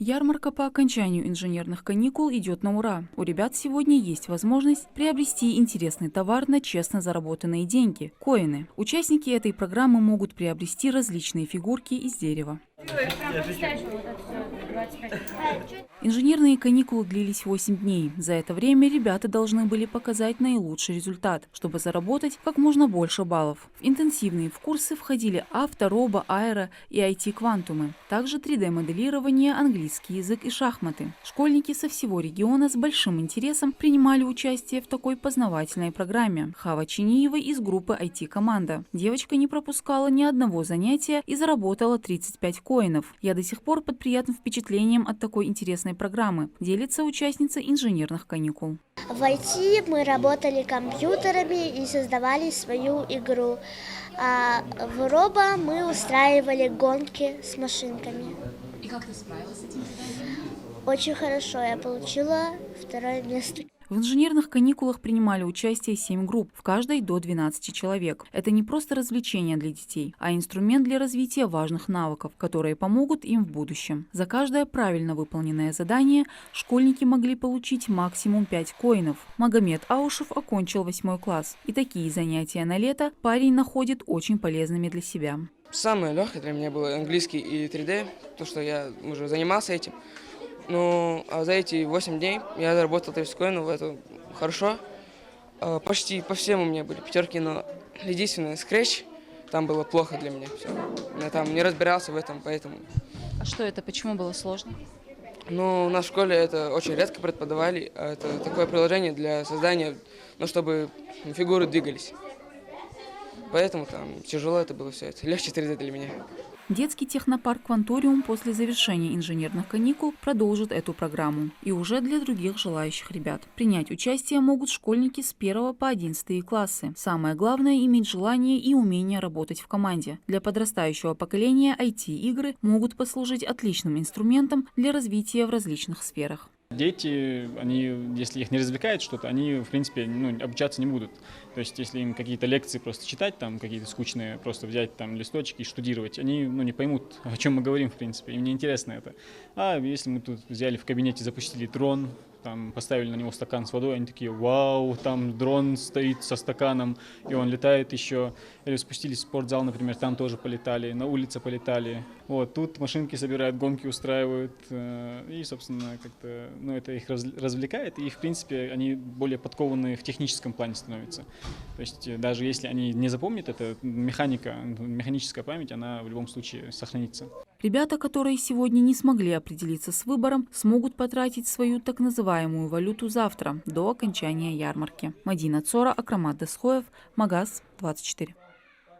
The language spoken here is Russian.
Ярмарка по окончанию инженерных каникул идет на ура. У ребят сегодня есть возможность приобрести интересный товар на честно заработанные деньги – коины. Участники этой программы могут приобрести различные фигурки из дерева. Инженерные каникулы длились 8 дней. За это время ребята должны были показать наилучший результат, чтобы заработать как можно больше баллов. В интенсивные курсы входили авто, робо, аэро и IT-квантумы. Также 3D-моделирование, английский язык и шахматы. Школьники со всего региона с большим интересом принимали участие в такой познавательной программе. Хава Чиниева из группы IT-команда. Девочка не пропускала ни одного занятия и заработала 35 коинов. Я до сих пор под приятным впечатлением от такой интересной программы, делится участница инженерных каникул. В IT мы работали компьютерами и создавали свою игру. А в робо мы устраивали гонки с машинками. И как ты справилась с этим заданием? Очень хорошо, я получила 2-е место. В инженерных каникулах принимали участие 7 групп, в каждой до 12 человек. Это не просто развлечение для детей, а инструмент для развития важных навыков, которые помогут им в будущем. За каждое правильно выполненное задание школьники могли получить максимум 5 коинов. Магомед Аушев окончил 8 класс. И такие занятия на лето парень находит очень полезными для себя. Самое легкое для меня было английский и 3D, то, что я уже занимался этим. Ну, а за эти 8 дней я заработал 30 коинов, это хорошо. Почти по всем у меня были пятерки, но единственное, скретч, там было плохо для меня все. Я там не разбирался в этом, поэтому. А что это? Почему было сложно? Ну, у нас в школе это очень редко преподавали, а это такое приложение для создания, ну, чтобы фигуры двигались. Поэтому там тяжело это было все, это легче 3D для меня. Детский технопарк «Кванториум» после завершения инженерных каникул продолжит эту программу. И уже для других желающих ребят. Принять участие могут школьники с 1 по 11 классы. Самое главное – иметь желание и умение работать в команде. Для подрастающего поколения IT-игры могут послужить отличным инструментом для развития в различных сферах. Дети, они, если их не развлекает что-то, они, в принципе, обучаться не будут. То есть, если им какие-то лекции просто читать, там какие-то скучные, просто взять там листочки и штудировать, они не поймут, о чем мы говорим, в принципе, им не интересно это. А если мы тут взяли в кабинете, запустили дрон, там поставили на него стакан с водой, они такие: вау, там дрон стоит со стаканом, и он летает еще. Или спустились в спортзал, например, там тоже полетали, на улице полетали. Вот, тут машинки собирают, гонки устраивают, и, собственно, как-то, это их развлекает, и, в принципе, они более подкованные в техническом плане становятся. То есть, даже если они не запомнят это, механическая память, она в любом случае сохранится. Ребята, которые сегодня не смогли определиться с выбором, смогут потратить свою так называемую валюту завтра, до окончания ярмарки. Мадина Цора, Акрамат Десхоев, Магаз 24.